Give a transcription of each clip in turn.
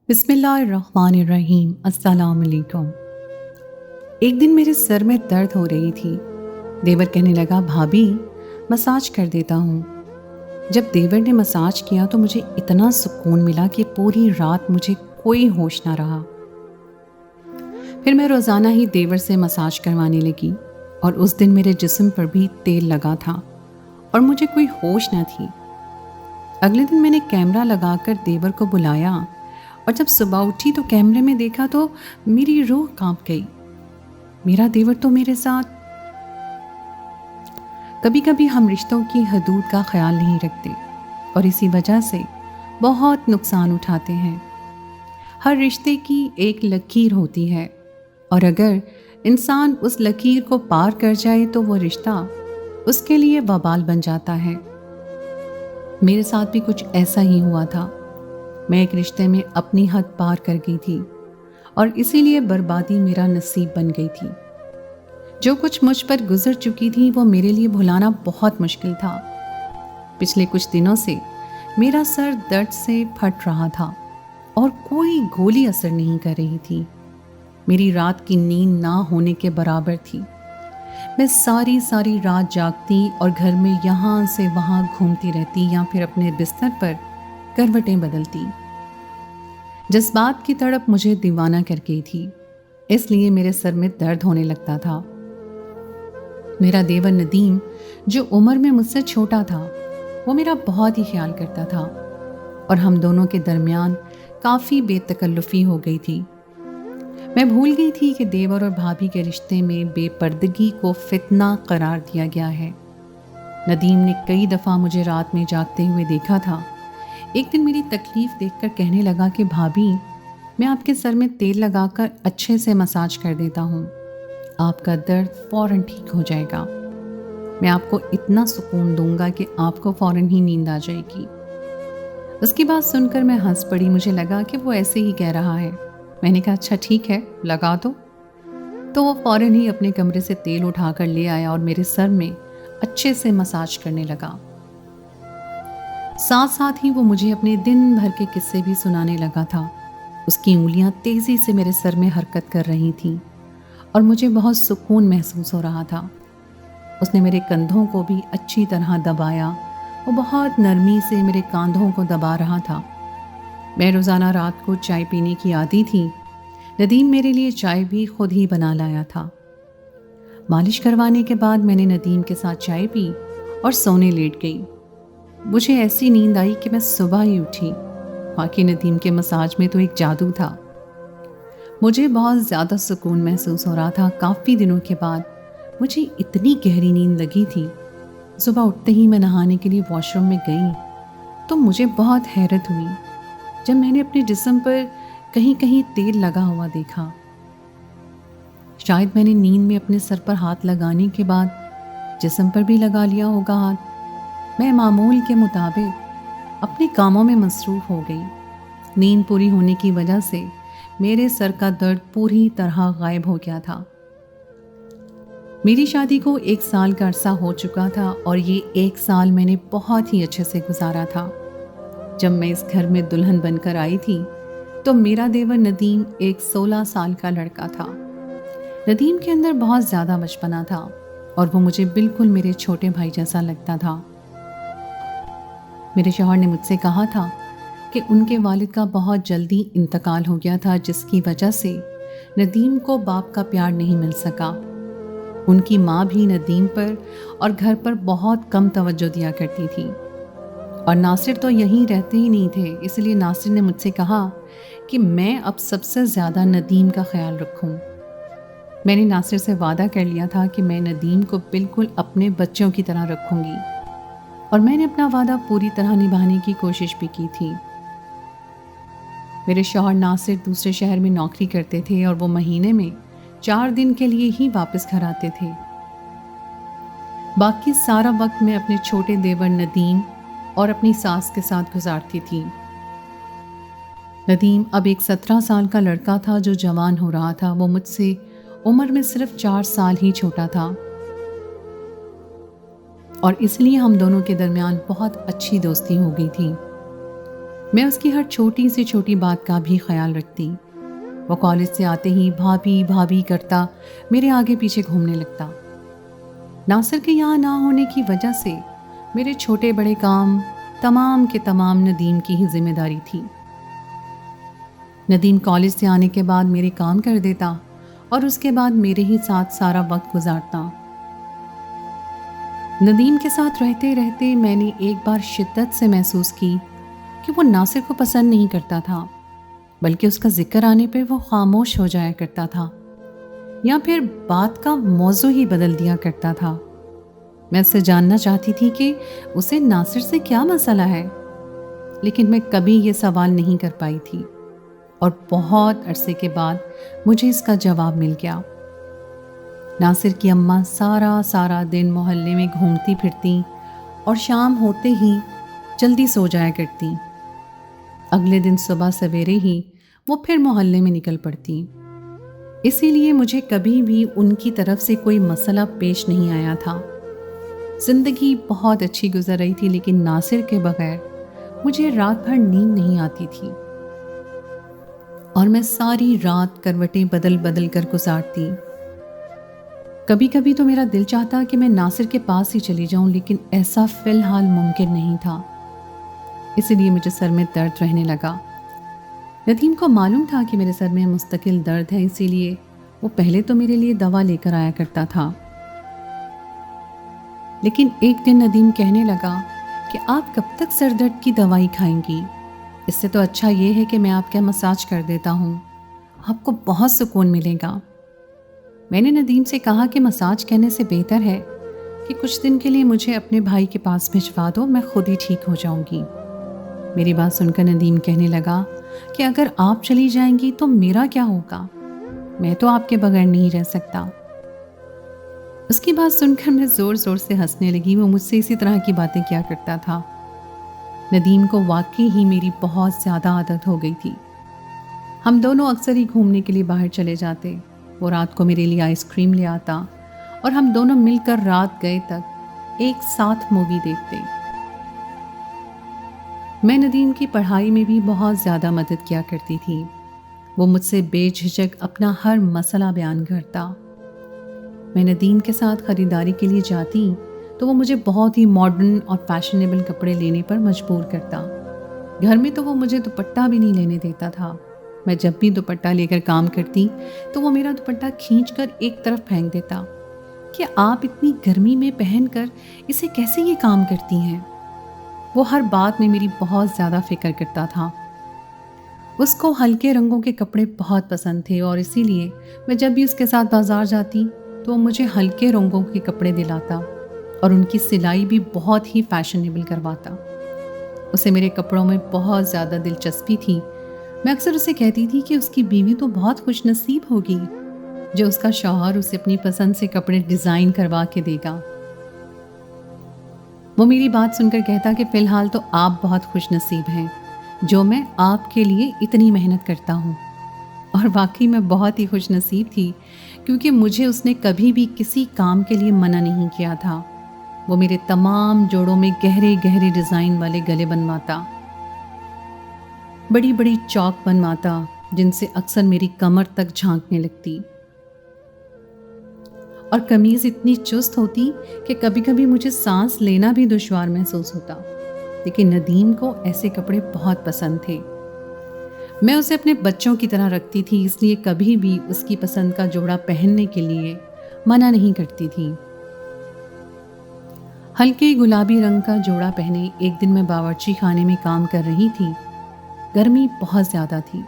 बिस्मिल्लाहिर्रहमानिर्रहीम। अस्सलाम वालेकुम। एक दिन मेरे सर में दर्द हो रही थी। देवर कहने लगा, भाभी मसाज कर देता हूँ। जब देवर ने मसाज किया तो मुझे इतना सुकून मिला कि पूरी रात मुझे कोई होश ना रहा। फिर मैं रोज़ाना ही देवर से मसाज करवाने लगी और उस दिन मेरे जिस्म पर भी तेल लगा था और मुझे कोई होश न थी। अगले दिन मैंने कैमरा लगाकर देवर को बुलाया और जब सुबह उठी तो कैमरे में देखा तो मेरी रूह कांप गई। मेरा देवर तो मेरे साथ। कभी कभी हम रिश्तों की हदूद का ख्याल नहीं रखते और इसी वजह से बहुत नुकसान उठाते हैं। हर रिश्ते की एक लकीर होती है और अगर इंसान उस लकीर को पार कर जाए तो वो रिश्ता उसके लिए वबाल बन जाता है। मेरे साथ भी कुछ ऐसा ही हुआ था। मैं एक रिश्ते में अपनी हद पार कर गई थी और इसीलिए बर्बादी मेरा नसीब बन गई थी। जो कुछ मुझ पर गुजर चुकी थी वो मेरे लिए भुलाना बहुत मुश्किल था। पिछले कुछ दिनों से मेरा सर दर्द से फट रहा था और कोई गोली असर नहीं कर रही थी। मेरी रात की नींद ना होने के बराबर थी। मैं सारी सारी रात जागती और घर में यहाँ से वहाँ घूमती रहती या फिर अपने बिस्तर पर करवटें बदलती। जज्बात की तड़प मुझे दीवाना कर गई थी, इसलिए मेरे सर में दर्द होने लगता था। मेरा देवर नदीम, जो उम्र में मुझसे छोटा था, वो मेरा बहुत ही ख्याल करता था और हम दोनों के दरमियान काफ़ी बेतकल्लुफ़ी हो गई थी। मैं भूल गई थी कि देवर और भाभी के रिश्ते में बेपर्दगी को फितना करार दिया गया है। नदीम ने कई दफ़ा मुझे रात में जागते हुए देखा था। एक दिन मेरी तकलीफ़ देखकर कहने लगा कि भाभी, मैं आपके सर में तेल लगाकर अच्छे से मसाज कर देता हूँ, आपका दर्द फ़ौरन ठीक हो जाएगा। मैं आपको इतना सुकून दूंगा कि आपको फ़ौरन ही नींद आ जाएगी। उसकी बात सुनकर मैं हंस पड़ी। मुझे लगा कि वो ऐसे ही कह रहा है। मैंने कहा, अच्छा ठीक है, लगा दो। तो वो फ़ौरन ही अपने कमरे से तेल उठाकर ले आया और मेरे सर में अच्छे से मसाज करने लगा। साथ साथ ही वो मुझे अपने दिन भर के किस्से भी सुनाने लगा था। उसकी उंगलियां तेज़ी से मेरे सर में हरकत कर रही थीं और मुझे बहुत सुकून महसूस हो रहा था। उसने मेरे कंधों को भी अच्छी तरह दबाया। वो बहुत नरमी से मेरे कंधों को दबा रहा था। मैं रोज़ाना रात को चाय पीने की आदी थी। नदीम मेरे लिए चाय भी खुद ही बना लाया था। मालिश करवाने के बाद मैंने नदीम के साथ चाय पी और सोने लेट गई। मुझे ऐसी नींद आई कि मैं सुबह ही उठी। बाकी नदीम के मसाज में तो एक जादू था। मुझे बहुत ज़्यादा सुकून महसूस हो रहा था। काफ़ी दिनों के बाद मुझे इतनी गहरी नींद लगी थी। सुबह उठते ही मैं नहाने के लिए वॉशरूम में गई तो मुझे बहुत हैरत हुई जब मैंने अपने जिस्म पर कहीं कहीं तेल लगा हुआ देखा। शायद मैंने नींद में अपने सर पर हाथ लगाने के बाद जिस्म पर भी लगा लिया होगा हाथ। मैं मामूल के मुताबिक अपने कामों में मसरूफ़ हो गई। नींद पूरी होने की वजह से मेरे सर का दर्द पूरी तरह गायब हो गया था। मेरी शादी को 1 साल का अरसा हो चुका था और ये 1 साल मैंने बहुत ही अच्छे से गुजारा था। जब मैं इस घर में दुल्हन बनकर आई थी तो मेरा देवर नदीम एक 16 साल का लड़का था। नदीम के अंदर बहुत ज़्यादा बचपना था और वो मुझे बिल्कुल मेरे छोटे भाई जैसा लगता था। मेरे शौहर ने मुझसे कहा था कि उनके वालिद का बहुत जल्दी इंतकाल हो गया था, जिसकी वजह से नदीम को बाप का प्यार नहीं मिल सका। उनकी माँ भी नदीम पर और घर पर बहुत कम तवज्जो दिया करती थी और नासिर तो यहीं रहते ही नहीं थे। इसलिए नासिर ने मुझसे कहा कि मैं अब सबसे ज़्यादा नदीम का ख्याल रखूं। मैंने नासिर से वादा कर लिया था कि मैं नदीम को बिल्कुल अपने बच्चों की तरह रखूंगी और मैंने अपना वादा पूरी तरह निभाने की कोशिश भी की थी। मेरे शौहर नासिर दूसरे शहर में नौकरी करते थे और वो महीने में 4 दिन के लिए ही वापस घर आते थे। बाकी सारा वक्त मैं अपने छोटे देवर नदीम और अपनी सास के साथ गुजारती थी। नदीम अब एक 17 साल का लड़का था जो जवान हो रहा था। वो मुझसे उम्र में सिर्फ 4 साल ही छोटा था और इसलिए हम दोनों के दरमियान बहुत अच्छी दोस्ती हो गई थी। मैं उसकी हर छोटी से छोटी बात का भी ख्याल रखती। वो कॉलेज से आते ही भाभी भाभी करता मेरे आगे पीछे घूमने लगता। नासिर के यहाँ ना होने की वजह से मेरे छोटे बड़े काम तमाम के तमाम नदीम की ही जिम्मेदारी थी। नदीम कॉलेज से आने के बाद मेरे काम कर देता और उसके बाद मेरे ही साथ सारा वक्त गुजारता। नदीम के साथ रहते रहते मैंने एक बार शिद्दत से महसूस की कि वो नासिर को पसंद नहीं करता था, बल्कि उसका जिक्र आने पर वो खामोश हो जाया करता था या फिर बात का मौजू ही बदल दिया करता था। मैं उससे जानना चाहती थी कि उसे नासिर से क्या मसला है, लेकिन मैं कभी ये सवाल नहीं कर पाई थी और बहुत अरसे के बाद मुझे इसका जवाब मिल गया। नासिर की अम्मा सारा दिन मोहल्ले में घूमती फिरती और शाम होते ही जल्दी सो जाया करती। अगले दिन सुबह सवेरे ही वो फिर मोहल्ले में निकल पड़ती। इसीलिए मुझे कभी भी उनकी तरफ से कोई मसला पेश नहीं आया था। जिंदगी बहुत अच्छी गुजर रही थी, लेकिन नासिर के बगैर मुझे रात भर नींद नहीं आती थी और मैं सारी रात करवटें बदल बदल कर गुजारती। कभी कभी तो मेरा दिल चाहता कि मैं नासिर के पास ही चली जाऊं, लेकिन ऐसा फिलहाल मुमकिन नहीं था। इसलिए मुझे सर में दर्द रहने लगा। नदीम को मालूम था कि मेरे सर में मुस्तकिल दर्द है, इसीलिए वो पहले तो मेरे लिए दवा लेकर आया करता था। लेकिन एक दिन नदीम कहने लगा कि आप कब तक सर दर्द की दवाई खाएंगी? इससे तो अच्छा ये है कि मैं आपका मसाज कर देता हूँ, आपको बहुत सुकून मिलेगा। मैंने नदीम से कहा कि मसाज करने से बेहतर है कि कुछ दिन के लिए मुझे अपने भाई के पास भिजवा दो, मैं खुद ही ठीक हो जाऊंगी। मेरी बात सुनकर नदीम कहने लगा कि अगर आप चली जाएंगी तो मेरा क्या होगा? मैं तो आपके बगैर नहीं रह सकता। उसकी बात सुनकर मैं जोर जोर से हंसने लगी। वो मुझसे इसी तरह की बातें किया करता था। नदीम को वाकई ही मेरी बहुत ज़्यादा आदत हो गई थी। हम दोनों अक्सर ही घूमने के लिए बाहर चले जाते। वो रात को मेरे लिए आइसक्रीम ले आता और हम दोनों मिलकर रात गए तक एक साथ मूवी देखते। मैं नदीम की पढ़ाई में भी बहुत ज़्यादा मदद किया करती थी। वो मुझसे बेझिझक अपना हर मसला बयान करता। मैं नदीम के साथ ख़रीदारी के लिए जाती तो वो मुझे बहुत ही मॉडर्न और फैशनेबल कपड़े लेने पर मजबूर करता। घर में तो वो मुझे दुपट्टा भी नहीं लेने देता था। मैं जब भी दुपट्टा लेकर काम करती तो वो मेरा दुपट्टा खींचकर एक तरफ फेंक देता कि आप इतनी गर्मी में पहनकर इसे कैसे ये काम करती हैं। वो हर बात में मेरी बहुत ज़्यादा फिक्र करता था। उसको हल्के रंगों के कपड़े बहुत पसंद थे और इसीलिए मैं जब भी उसके साथ बाजार जाती तो वो मुझे हल्के रंगों के कपड़े दिलाता और उनकी सिलाई भी बहुत ही फैशनेबल करवाता। उसे मेरे कपड़ों में बहुत ज़्यादा दिलचस्पी थी। मैं अक्सर उसे कहती थी कि उसकी बीवी तो बहुत खुशनसीब होगी जो उसका शौहर उसे अपनी पसंद से कपड़े डिज़ाइन करवा के देगा। वो मेरी बात सुनकर कहता कि फ़िलहाल तो आप बहुत खुशनसीब हैं जो मैं आपके लिए इतनी मेहनत करता हूँ। और वाकई मैं बहुत ही खुशनसीब थी, क्योंकि मुझे उसने कभी भी किसी काम के लिए मना नहीं किया था। वो मेरे तमाम जोड़ों में गहरे गहरे डिज़ाइन वाले गले बनवाता, बड़ी बड़ी चौक बनवाता जिनसे अक्सर मेरी कमर तक झांकने लगती, और कमीज़ इतनी चुस्त होती कि कभी कभी मुझे सांस लेना भी दुश्वार महसूस होता। लेकिन नदीम को ऐसे कपड़े बहुत पसंद थे। मैं उसे अपने बच्चों की तरह रखती थी, इसलिए कभी भी उसकी पसंद का जोड़ा पहनने के लिए मना नहीं करती थी। हल्के गुलाबी रंग का जोड़ा पहने एक दिन मैं बावर्ची खाने में काम कर रही थी। गर्मी बहुत ज़्यादा थी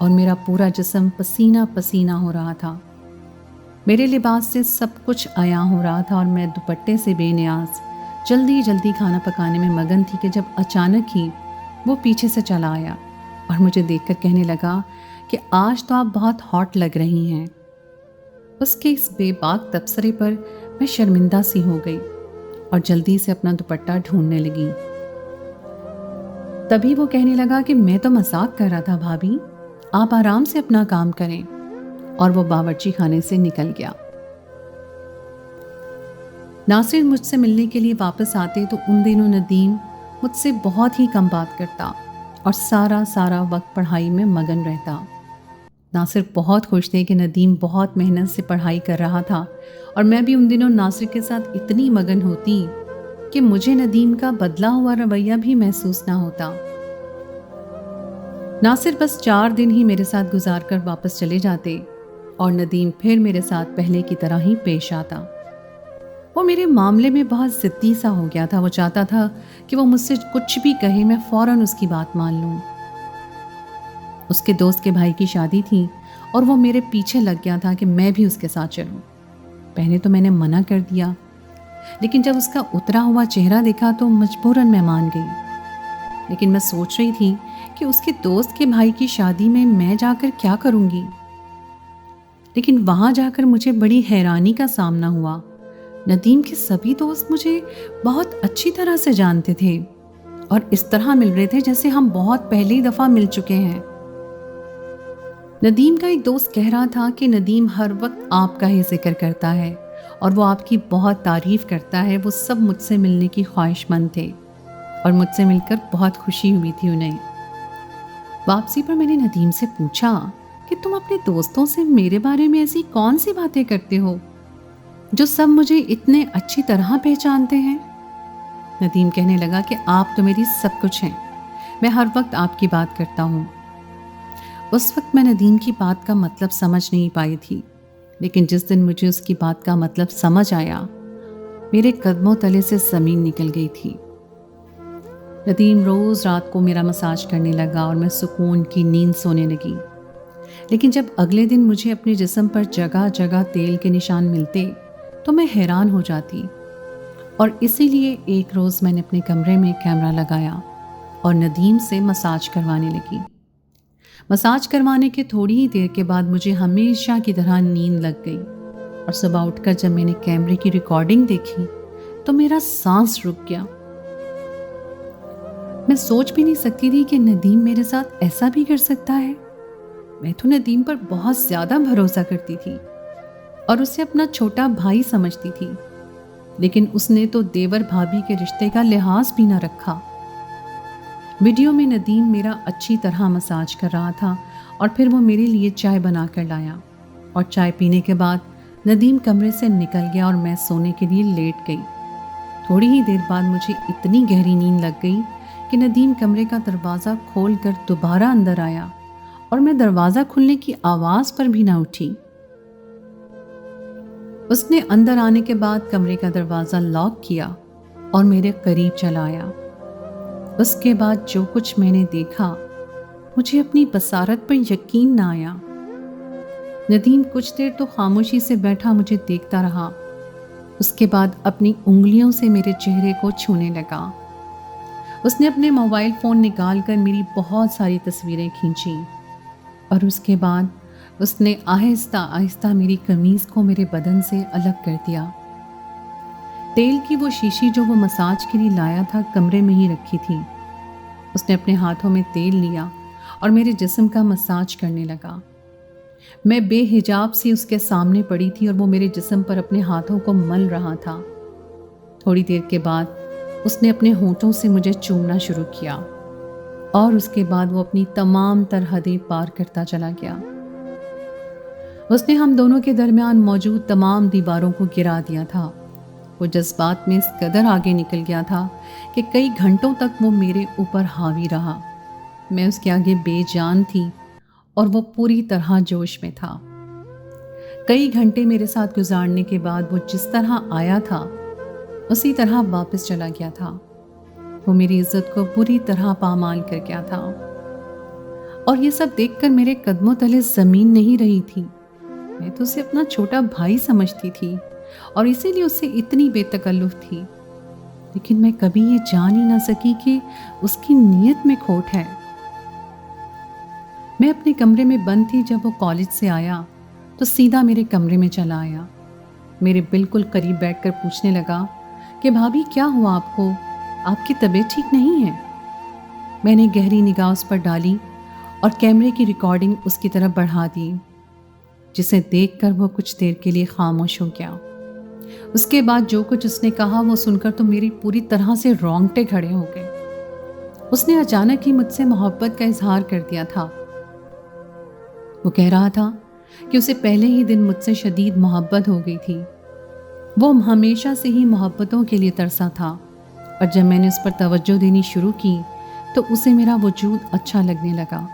और मेरा पूरा जिस्म पसीना पसीना हो रहा था। मेरे लिबास से सब कुछ आया हो रहा था और मैं दुपट्टे से बेनियाज जल्दी जल्दी खाना पकाने में मगन थी कि जब अचानक ही वो पीछे से चला आया और मुझे देखकर कहने लगा कि आज तो आप बहुत हॉट लग रही हैं। उसके इस बेबाक तबसरे पर मैं शर्मिंदा सी हो गई और जल्दी से अपना दुपट्टा ढूंढने लगी। तभी वो कहने लगा कि मैं तो मजाक कर रहा था भाभी, आप आराम से अपना काम करें, और वो बावर्ची खाने से निकल गया। नासिर मुझसे मिलने के लिए वापस आते तो उन दिनों नदीम मुझसे बहुत ही कम बात करता और सारा वक्त पढ़ाई में मगन रहता। नासिर बहुत खुश थे कि नदीम बहुत मेहनत से पढ़ाई कर रहा था और मैं भी उन दिनों नासिर के साथ इतनी मगन होती कि मुझे नदीम का बदला हुआ रवैया भी महसूस ना होता। नासिर बस 4 दिन ही मेरे साथ गुजार कर वापस चले जाते और नदीम फिर मेरे साथ पहले की तरह ही पेश आता। वो मेरे मामले में बहुत ज़िद्दी सा हो गया था। वो चाहता था कि वो मुझसे कुछ भी कहे मैं फ़ौरन उसकी बात मान लूँ। उसके दोस्त के भाई की शादी थी और वो मेरे पीछे लग गया था कि मैं भी उसके साथ चलूं। पहले तो मैंने मना कर दिया, लेकिन जब उसका उतरा हुआ चेहरा देखा तो मजबूरन मैं मान गई। लेकिन मैं सोच रही थी कि उसके दोस्त के भाई की शादी में मैं जाकर क्या करूंगी। लेकिन वहां जाकर मुझे बड़ी हैरानी का सामना हुआ। नदीम के सभी दोस्त मुझे बहुत अच्छी तरह से जानते थे और इस तरह मिल रहे थे जैसे हम बहुत पहली दफ़ा मिल चुके हैं। नदीम का एक दोस्त कह रहा था कि नदीम हर वक्त आपका ही जिक्र करता है और वो आपकी बहुत तारीफ करता है। वो सब मुझसे मिलने की ख्वाहिशमंद थे और मुझसे मिलकर बहुत खुशी हुई थी उन्हें। वापसी पर मैंने नदीम से पूछा कि तुम अपने दोस्तों से मेरे बारे में ऐसी कौन सी बातें करते हो जो सब मुझे इतने अच्छी तरह पहचानते हैं। नदीम कहने लगा कि आप तो मेरी सब कुछ हैं, मैं हर वक्त आपकी बात करता हूँ। उस वक्त मैं नदीम की बात का मतलब समझ नहीं पाई थी, लेकिन जिस दिन मुझे उसकी बात का मतलब समझ आया, मेरे कदमों तले से ज़मीन निकल गई थी। नदीम रोज़ रात को मेरा मसाज करने लगा और मैं सुकून की नींद सोने लगी। लेकिन जब अगले दिन मुझे अपने जिस्म पर जगह जगह तेल के निशान मिलते तो मैं हैरान हो जाती और इसीलिए एक रोज़ मैंने अपने कमरे में कैमरा लगाया और नदीम से मसाज करवाने लगी। मसाज करवाने के थोड़ी ही देर के बाद मुझे हमेशा की तरह नींद लग गई और सुबह उठकर जब मैंने कैमरे की रिकॉर्डिंग देखी तो मेरा सांस रुक गया। मैं सोच भी नहीं सकती थी कि नदीम मेरे साथ ऐसा भी कर सकता है। मैं तो नदीम पर बहुत ज़्यादा भरोसा करती थी और उसे अपना छोटा भाई समझती थी, लेकिन उसने तो देवर भाभी के रिश्ते का लिहाज भी न रखा। वीडियो में नदीम मेरा अच्छी तरह मसाज कर रहा था और फिर वो मेरे लिए चाय बना कर लाया और चाय पीने के बाद नदीम कमरे से निकल गया और मैं सोने के लिए लेट गई। थोड़ी ही देर बाद मुझे इतनी गहरी नींद लग गई कि नदीम कमरे का दरवाज़ा खोल कर दोबारा अंदर आया और मैं दरवाज़ा खुलने की आवाज़ पर भी ना उठी। उसने अंदर आने के बाद कमरे का दरवाज़ा लॉक किया और मेरे करीब चला आया। उसके बाद जो कुछ मैंने देखा, मुझे अपनी बसारत पर यकीन ना आया। नदीम कुछ देर तो खामोशी से बैठा मुझे देखता रहा। उसके बाद अपनी उंगलियों से मेरे चेहरे को छूने लगा। उसने अपने मोबाइल फ़ोन निकाल कर मेरी बहुत सारी तस्वीरें खींची और उसके बाद उसने आहिस्ता आहिस्ता मेरी कमीज़ को मेरे बदन से अलग कर दिया। तेल की वो शीशी जो वो मसाज के लिए लाया था कमरे में ही रखी थी। उसने अपने हाथों में तेल लिया और मेरे जिस्म का मसाज करने लगा। मैं बेहिजाब सी उसके सामने पड़ी थी और वो मेरे जिस्म पर अपने हाथों को मल रहा था। थोड़ी देर के बाद उसने अपने होंठों से मुझे चूमना शुरू किया और उसके बाद वो अपनी तमाम तर हदें पार करता चला गया। उसने हम दोनों के दरमियान मौजूद तमाम दीवारों को गिरा दिया था। वो जज्बात में इस कदर आगे निकल गया था कि कई घंटों तक वो मेरे ऊपर हावी रहा। मैं उसके आगे बेजान थी और वो पूरी तरह जोश में था। कई घंटे मेरे साथ गुजारने के बाद वो जिस तरह आया था उसी तरह वापस चला गया था। वो मेरी इज्जत को बुरी तरह पामाल कर गया था और ये सब देखकर मेरे कदमों तले ज़मीन नहीं रही थी। मैं तो उसे अपना छोटा भाई समझती थी और इसीलिए उससे इतनी बेतकल्लुफ़ थी, लेकिन मैं कभी ये जान ही ना सकी कि उसकी नीयत में खोट है। मैं अपने कमरे में बंद थी। जब वो कॉलेज से आया तो सीधा मेरे कमरे में चला आया। मेरे बिल्कुल करीब बैठकर पूछने लगा कि भाभी क्या हुआ आपको, आपकी तबीयत ठीक नहीं है। मैंने गहरी निगाह उस पर डाली और कैमरे की रिकॉर्डिंग उसकी तरफ बढ़ा दी, जिसे देखकर वो कुछ देर के लिए खामोश हो गया। उसके बाद जो कुछ उसने कहा वो सुनकर तो मेरी पूरी तरह से रोंगटे खड़े हो गए। उसने अचानक ही मुझसे मोहब्बत का इजहार कर दिया था। वो कह रहा था कि उसे पहले ही दिन मुझसे शदीद मोहब्बत हो गई थी। वो हमेशा से ही मोहब्बतों के लिए तरसा था और जब मैंने उस पर तवज्जो देनी शुरू की तो उसे मेरा वजूद अच्छा लगने लगा।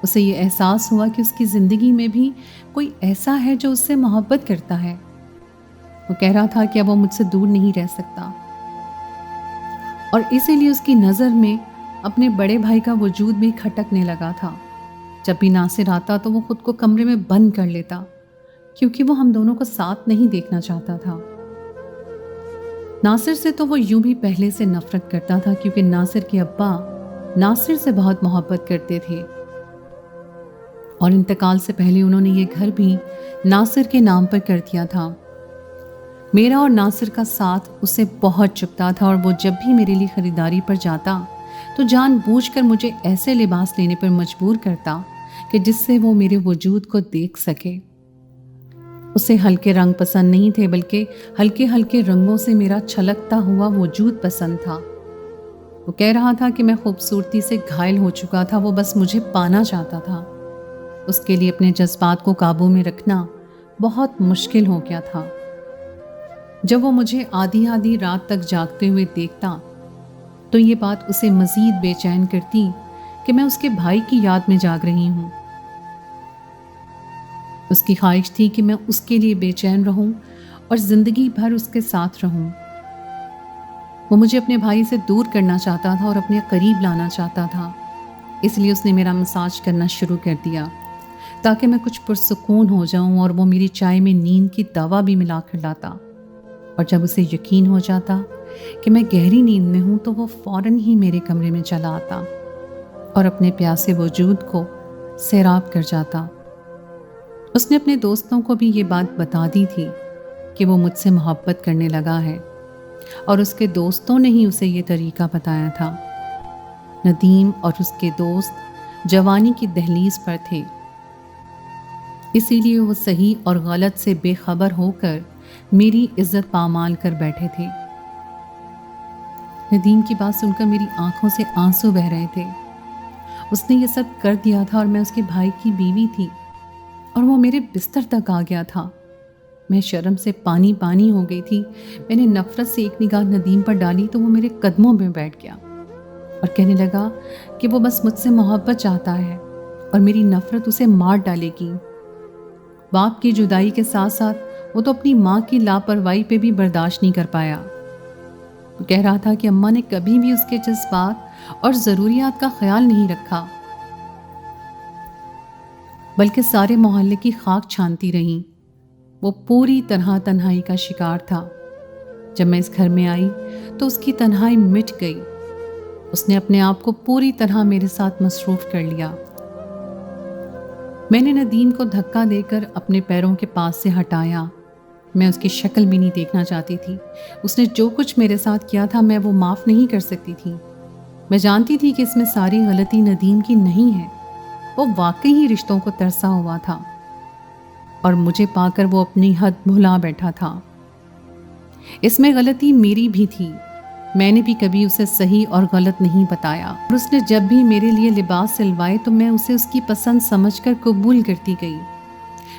उसे ये एहसास हुआ कि उसकी ज़िंदगी में भी कोई ऐसा है जो उससे मोहब्बत करता है। वो कह रहा था कि अब वो मुझसे दूर नहीं रह सकता और इसीलिए उसकी नज़र में अपने बड़े भाई का वजूद भी खटकने लगा था। जब भी नासिर आता तो वो खुद को कमरे में बंद कर लेता क्योंकि वो हम दोनों को साथ नहीं देखना चाहता था। नासिर से तो वो यूं भी पहले से नफरत करता था क्योंकि नासिर के अब्बा नासिर से बहुत मोहब्बत करते थे और इंतकाल से पहले उन्होंने ये घर भी नासिर के नाम पर कर दिया था। मेरा और नासिर का साथ उसे बहुत चुभता था और वो जब भी मेरे लिए खरीदारी पर जाता तो जानबूझकर मुझे ऐसे लिबास लेने पर मजबूर करता कि जिससे वो मेरे वजूद को देख सके। उसे हल्के रंग पसंद नहीं थे बल्कि हल्के हल्के रंगों से मेरा छलकता हुआ वजूद पसंद था। वो कह रहा था कि मैं खूबसूरती से घायल हो चुका था, वो बस मुझे पाना चाहता था। उसके लिए अपने जज्बात को काबू में रखना बहुत मुश्किल हो गया था। जब वो मुझे आधी आधी रात तक जागते हुए देखता तो ये बात उसे मजीद बेचैन करती कि मैं उसके भाई की याद में जाग रही हूँ। उसकी ख्वाहिश थी कि मैं उसके लिए बेचैन रहूं और जिंदगी भर उसके साथ रहूं। वो मुझे अपने भाई से दूर करना चाहता था और अपने करीब लाना चाहता था। इसलिए उसने मेरा मसाज करना शुरू कर दिया ताकि मैं कुछ पुरसुकून हो जाऊं और वो मेरी चाय में नींद की दवा भी मिला कर लाता। और जब उसे यकीन हो जाता कि मैं गहरी नींद में हूं तो वो फौरन ही मेरे कमरे में चला आता और अपने प्यासे वजूद को सैराब कर जाता। उसने अपने दोस्तों को भी ये बात बता दी थी कि वो मुझसे मोहब्बत करने लगा है और उसके दोस्तों ने ही उसे ये तरीका बताया था। नदीम और उसके दोस्त जवानी की दहलीज पर थे, इसीलिए वो सही और गलत से बेखबर होकर मेरी इज्जत पामाल कर बैठे थे। नदीम की बात सुनकर मेरी आंखों से आंसू बह रहे थे। उसने ये सब कर दिया था और मैं उसके भाई की बीवी थी और वो मेरे बिस्तर तक आ गया था। मैं शर्म से पानी पानी हो गई थी। मैंने नफरत से एक निगाह नदीम पर डाली तो वो मेरे कदमों में बैठ गया और कहने लगा कि वो बस मुझसे मोहब्बत चाहता है और मेरी नफरत उसे मार डालेगी। बाप की जुदाई के साथ साथ वो तो अपनी माँ की लापरवाही पे भी बर्दाश्त नहीं कर पाया। वो कह रहा था कि अम्मा ने कभी भी उसके जज्बात और ज़रूरियात का ख्याल नहीं रखा बल्कि सारे मोहल्ले की खाक छानती रही। वो पूरी तरह तन्हाई का शिकार था। जब मैं इस घर में आई तो उसकी तन्हाई मिट गई। उसने अपने आप को पूरी तरह मेरे साथ मसरूफ कर लिया। मैंने नदीम को धक्का देकर अपने पैरों के पास से हटाया। मैं उसकी शक्ल भी नहीं देखना चाहती थी। उसने जो कुछ मेरे साथ किया था मैं वो माफ़ नहीं कर सकती थी। मैं जानती थी कि इसमें सारी गलती नदीम की नहीं है। वो वाकई ही रिश्तों को तरसा हुआ था और मुझे पाकर वो अपनी हद भुला बैठा था। इसमें गलती मेरी भी थी। मैंने भी कभी उसे सही और गलत नहीं बताया और उसने जब भी मेरे लिए लिबास सिलवाए तो मैं उसे उसकी पसंद समझकर कबूल करती गई।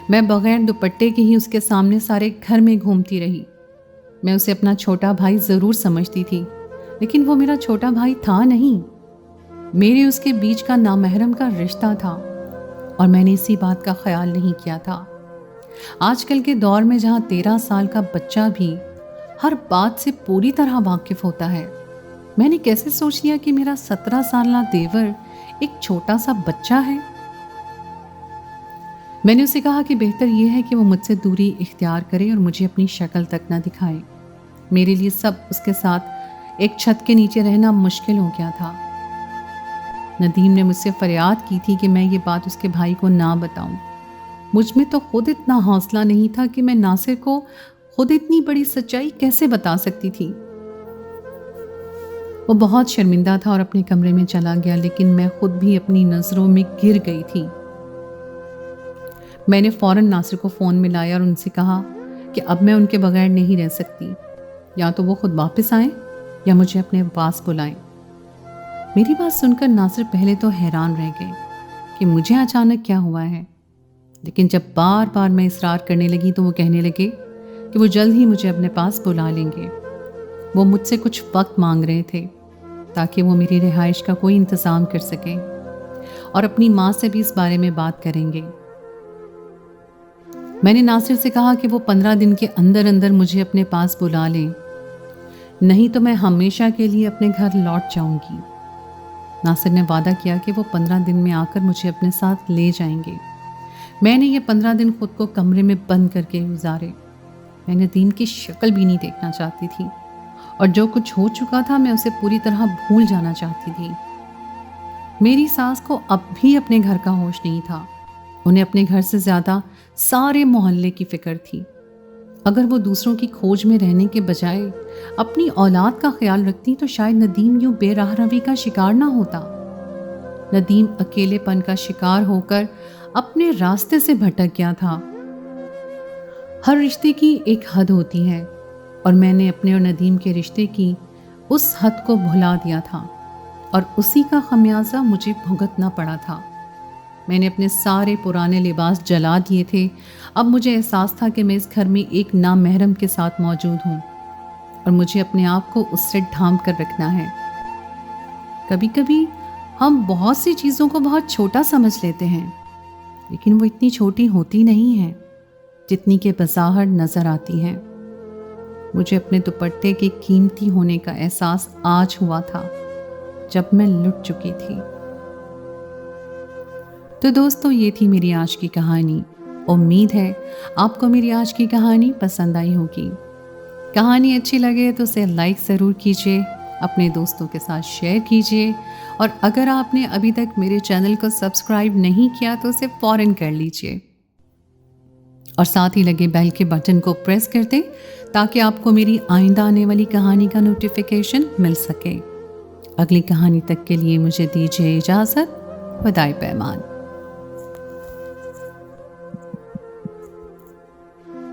मैं बगैर दुपट्टे के ही उसके सामने सारे घर में घूमती रही। मैं उसे अपना छोटा भाई ज़रूर समझती थी, लेकिन वो मेरा छोटा भाई था नहीं। मेरे उसके बीच का नामहरम का रिश्ता था और मैंने इसी बात का ख्याल नहीं किया था। आजकल के दौर में जहाँ 13 साल का बच्चा भी हर बात से पूरी तरह वाकिफ होता है, मैंने कैसे सोच लिया कि मेरा 17 साल देवर एक छोटा सा बच्चा है। मैंने उसे कहा कि बेहतर यह है कि वो मुझसे दूरी इख्तियार करे और मुझे अपनी शक्ल तक ना दिखाए। मेरे लिए सब उसके साथ एक छत के नीचे रहना मुश्किल हो गया था। नदीम ने मुझसे फरियाद की थी कि मैं ये बात उसके भाई को ना बताऊं। मुझ में तो खुद इतना हौसला नहीं था कि मैं नासिर को खुद इतनी बड़ी सच्चाई कैसे बता सकती थी। वो बहुत शर्मिंदा था और अपने कमरे में चला गया, लेकिन मैं खुद भी अपनी नज़रों में गिर गई थी। मैंने फ़ौरन नासिर को फ़ोन मिलाया और उनसे कहा कि अब मैं उनके बगैर नहीं रह सकती। या तो वो खुद वापस आएं या मुझे अपने पास बुलाएं। मेरी बात सुनकर नासिर पहले तो हैरान रह गए कि मुझे अचानक क्या हुआ है, लेकिन जब बार बार मैं इसरार करने लगी तो वो कहने लगे कि वो जल्द ही मुझे अपने पास बुला लेंगे। वो मुझसे कुछ वक्त मांग रहे थे ताकि वो मेरी रिहाइश का कोई इंतज़ाम कर सकें और अपनी माँ से भी इस बारे में बात करेंगे। मैंने नासिर से कहा कि वो 15 दिन के अंदर अंदर मुझे अपने पास बुला लें, नहीं तो मैं हमेशा के लिए अपने घर लौट जाऊंगी। नासिर ने वादा किया कि वो 15 दिन में आकर मुझे अपने साथ ले जाएंगे। मैंने ये 15 दिन खुद को कमरे में बंद करके गुजारे। मैं नदीम की शक्ल भी नहीं देखना चाहती थी और जो कुछ हो चुका था मैं उसे पूरी तरह भूल जाना चाहती थी। मेरी सास को अब भी अपने घर का होश नहीं था। उन्हें अपने घर से ज़्यादा सारे मोहल्ले की फिक्र थी। अगर वो दूसरों की खोज में रहने के बजाय अपनी औलाद का ख्याल रखती तो शायद नदीम यूं बेराह रवी का शिकार ना होता। नदीम अकेलेपन का शिकार होकर अपने रास्ते से भटक गया था। हर रिश्ते की एक हद होती है और मैंने अपने और नदीम के रिश्ते की उस हद को भुला दिया था और उसी का खमियाजा मुझे भुगतना पड़ा था। मैंने अपने सारे पुराने लिबास जला दिए थे। अब मुझे एहसास था कि मैं इस घर में एक नामहरम के साथ मौजूद हूँ और मुझे अपने आप को उससे ढांप कर रखना है। कभी कभी हम बहुत सी चीज़ों को बहुत छोटा समझ लेते हैं, लेकिन वो इतनी छोटी होती नहीं हैं जितनी के बज़ाहिर नज़र आती हैं। मुझे अपने दुपट्टे के कीमती होने का एहसास आज हुआ था जब मैं लुट चुकी थी। तो दोस्तों, ये थी मेरी आज की कहानी। उम्मीद है आपको मेरी आज की कहानी पसंद आई होगी। कहानी अच्छी लगे तो उसे लाइक ज़रूर कीजिए, अपने दोस्तों के साथ शेयर कीजिए और अगर आपने अभी तक मेरे चैनल को सब्सक्राइब नहीं किया तो उसे फ़ौरन कर लीजिए और साथ ही लगे बेल के बटन को प्रेस कर दें ताकि आपको मेरी आइंदा आने वाली कहानी का नोटिफिकेशन मिल सके। अगली कहानी तक के लिए मुझे दीजिए इजाज़त। खुदाए पैमान।